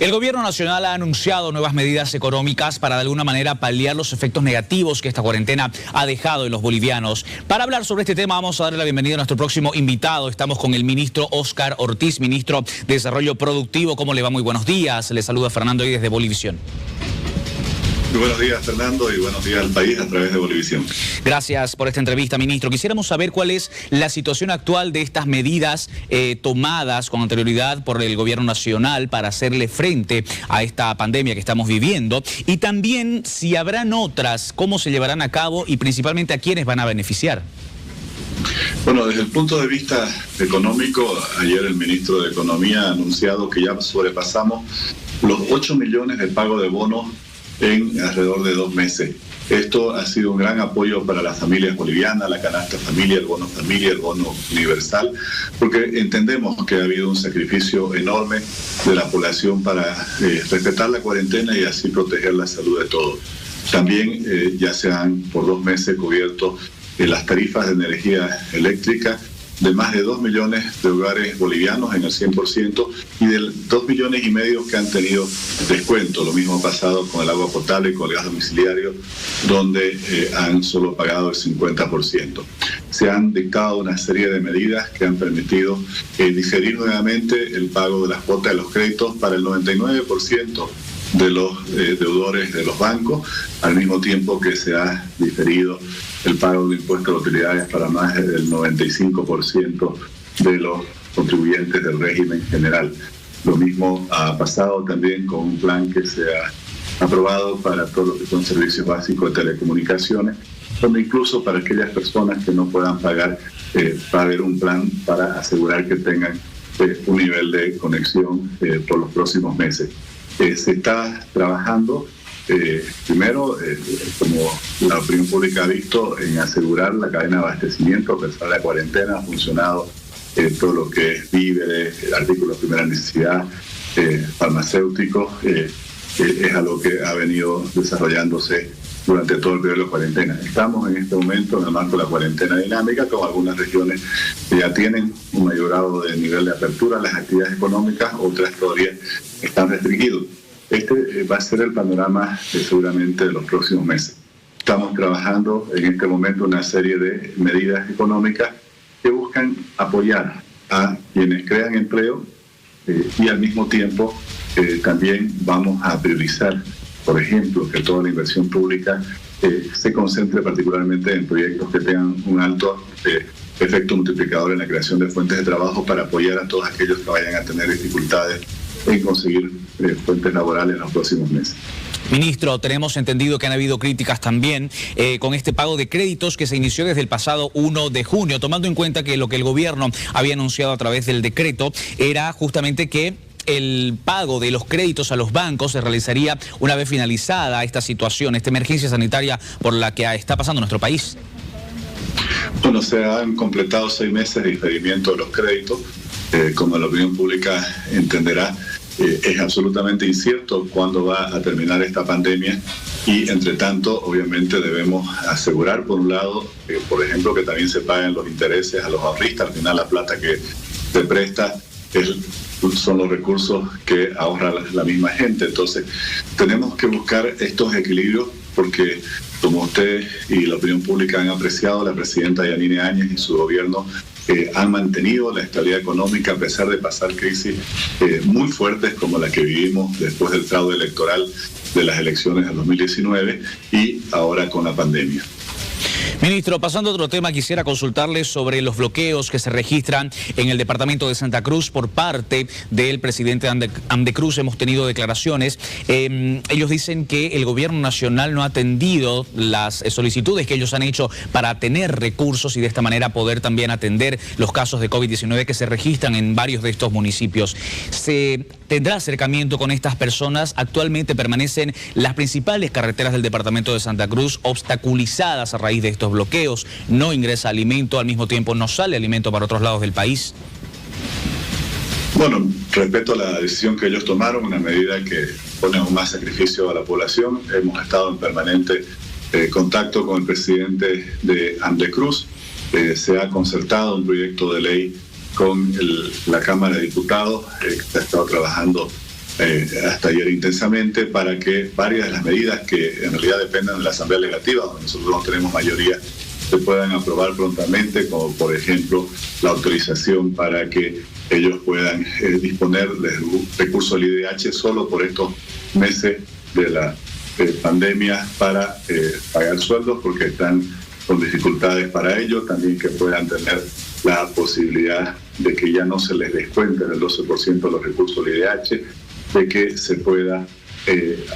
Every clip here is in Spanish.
El gobierno nacional ha anunciado nuevas medidas económicas para de alguna manera paliar los efectos negativos que esta cuarentena ha dejado en los bolivianos. Para hablar sobre este tema vamos a darle la bienvenida a nuestro próximo invitado. Estamos con el ministro Óscar Ortiz, ministro de Desarrollo Productivo. ¿Cómo le va? Muy buenos días. Le saluda Fernando desde Bolivisión. Muy buenos días, Fernando, y buenos días al país a través de Bolivisión. Gracias por esta entrevista, ministro. Quisiéramos saber cuál es la situación actual de estas medidas tomadas con anterioridad por el gobierno nacional para hacerle frente a esta pandemia que estamos viviendo, y también si habrán otras, cómo se llevarán a cabo y principalmente a quiénes van a beneficiar. Bueno, desde el punto de vista económico, ayer el ministro de Economía ha anunciado que ya sobrepasamos los 8 millones de pago de bonos en alrededor de 2 meses. Esto ha sido un gran apoyo para las familias bolivianas, la canasta familia, el bono universal, porque entendemos que ha habido un sacrificio enorme de la población para respetar la cuarentena y así proteger la salud de todos. También ya se han por 2 meses cubierto las tarifas de energía eléctrica de más de 2 millones de hogares bolivianos en el 100% y de 2,5 millones que han tenido descuento. Lo mismo ha pasado con el agua potable y con el gas domiciliario, donde han solo pagado el 50%. Se han dictado una serie de medidas que han permitido diferir nuevamente el pago de las cuotas de los créditos para el 99% de los deudores de los bancos, al mismo tiempo que se ha diferido el pago de impuestos de utilidades para más del 95% de los contribuyentes del régimen general. Lo mismo ha pasado también con un plan que se ha aprobado para todos los que son servicios básicos de telecomunicaciones, donde incluso para aquellas personas que no puedan pagar, va a haber un plan para asegurar que tengan un nivel de conexión por los próximos meses. Se está trabajando primero, como la opinión pública ha visto, en asegurar la cadena de abastecimiento. A pesar de la cuarentena ha funcionado todo lo que es víveres, artículos de primera necesidad, farmacéuticos, es algo que ha venido desarrollándose durante todo el periodo de la cuarentena. Estamos en este momento en el marco de la cuarentena dinámica, con algunas regiones que ya tienen un mayor grado de nivel de apertura a las actividades económicas, otras todavía están restringidos. Este va a ser el panorama seguramente de los próximos meses. Estamos trabajando en este momento una serie de medidas económicas que buscan apoyar a quienes crean empleo y al mismo tiempo también vamos a priorizar, por ejemplo, que toda la inversión pública se concentre particularmente en proyectos que tengan un alto efecto multiplicador en la creación de fuentes de trabajo para apoyar a todos aquellos que vayan a tener dificultades en conseguir fuentes laborales en los próximos meses. Ministro, tenemos entendido que han habido críticas también con este pago de créditos que se inició desde el pasado 1 de junio, tomando en cuenta que lo que el gobierno había anunciado a través del decreto era justamente que el pago de los créditos a los bancos se realizaría una vez finalizada esta situación, esta emergencia sanitaria por la que está pasando nuestro país. Bueno, se han completado 6 meses de diferimiento de los créditos. Como la opinión pública entenderá, es absolutamente incierto cuándo va a terminar esta pandemia y, entre tanto, obviamente debemos asegurar, por un lado, por ejemplo, que también se paguen los intereses a los ahorristas. Al final, la plata que se presta son los recursos que ahorra la misma gente. Entonces, tenemos que buscar estos equilibrios porque, como usted y la opinión pública han apreciado, la presidenta Yanine Áñez y su gobierno han mantenido la estabilidad económica a pesar de pasar crisis muy fuertes como la que vivimos después del fraude electoral de las elecciones del 2019 y ahora con la pandemia. Ministro, pasando a otro tema, quisiera consultarle sobre los bloqueos que se registran en el departamento de Santa Cruz por parte del presidente Amdecruz. Hemos tenido declaraciones. Ellos dicen que el gobierno nacional no ha atendido las solicitudes que ellos han hecho para tener recursos y de esta manera poder también atender los casos de COVID-19 que se registran en varios de estos municipios. ¿Se tendrá acercamiento con estas personas? Actualmente permanecen las principales carreteras del departamento de Santa Cruz obstaculizadas a raíz de estos bloqueos. No ingresa alimento, al mismo tiempo no sale alimento para otros lados del país. Bueno, respeto a la decisión que ellos tomaron, una medida que pone aún más sacrificio a la población. Hemos estado en permanente contacto con el presidente de Amdecruz. Se ha concertado un proyecto de ley con la Cámara de Diputados, que ha estado trabajando hasta ayer intensamente, para que varias de las medidas que en realidad dependen de la Asamblea Legislativa, donde nosotros no tenemos mayoría, se puedan aprobar prontamente, como por ejemplo la autorización para que ellos puedan disponer de recursos del IDH solo por estos meses de la pandemia para pagar sueldos, porque están con dificultades para ello. También que puedan tener la posibilidad de que ya no se les descuenten el 12% de los recursos del IDH, de que se pueda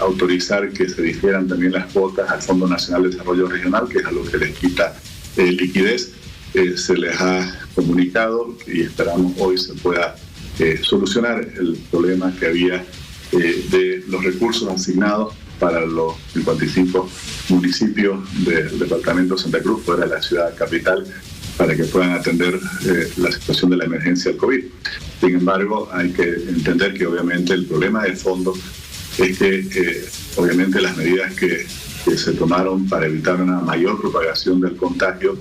autorizar que se difieran también las cuotas al Fondo Nacional de Desarrollo Regional, que es a lo que les quita liquidez. Se les ha comunicado y esperamos hoy se pueda solucionar el problema que había de los recursos asignados para los 55 municipios del departamento de Santa Cruz, fuera de la ciudad capital, para que puedan atender la situación de la emergencia del COVID. Sin embargo, hay que entender que obviamente el problema de fondo es que obviamente las medidas que se tomaron para evitar una mayor propagación del contagio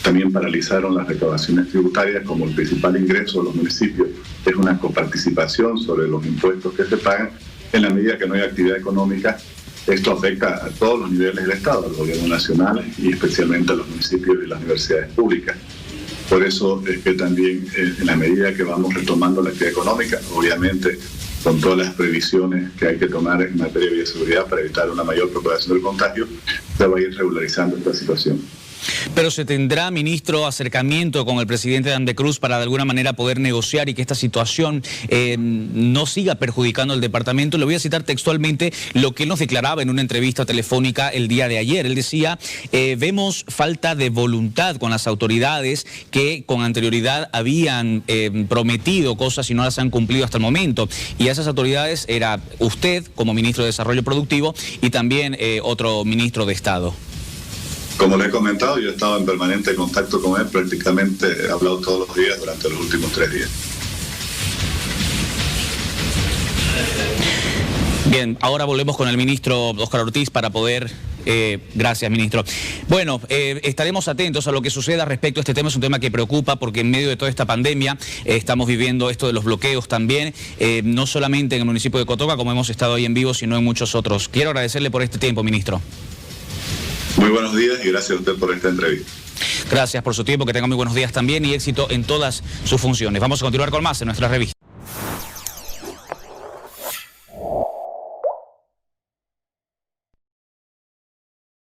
también paralizaron las recaudaciones tributarias, como el principal ingreso de los municipios es una coparticipación sobre los impuestos que se pagan. En la medida que no hay actividad económica, esto afecta a todos los niveles del Estado, al gobierno nacional y especialmente a los municipios y las universidades públicas. Por eso es que también en la medida que vamos retomando la actividad económica, obviamente con todas las previsiones que hay que tomar en materia de bioseguridad para evitar una mayor propagación del contagio, se va a ir regularizando esta situación. Pero ¿se tendrá, ministro, acercamiento con el presidente de Andecruz para de alguna manera poder negociar y que esta situación no siga perjudicando al departamento? Le voy a citar textualmente lo que él nos declaraba en una entrevista telefónica el día de ayer. Él decía, vemos falta de voluntad con las autoridades que con anterioridad habían prometido cosas y no las han cumplido hasta el momento. Y a esas autoridades era usted como ministro de Desarrollo Productivo y también otro ministro de Estado. Como le he comentado, yo he estado en permanente contacto con él, prácticamente he hablado todos los días durante los últimos 3 días. Bien, ahora volvemos con el ministro Óscar Ortiz para poder... gracias, ministro. Bueno, estaremos atentos a lo que suceda respecto a este tema. Es un tema que preocupa porque en medio de toda esta pandemia estamos viviendo esto de los bloqueos también, no solamente en el municipio de Cotoca, como hemos estado ahí en vivo, sino en muchos otros. Quiero agradecerle por este tiempo, ministro. Muy buenos días y gracias a usted por esta entrevista. Gracias por su tiempo, que tenga muy buenos días también y éxito en todas sus funciones. Vamos a continuar con más en nuestra revista.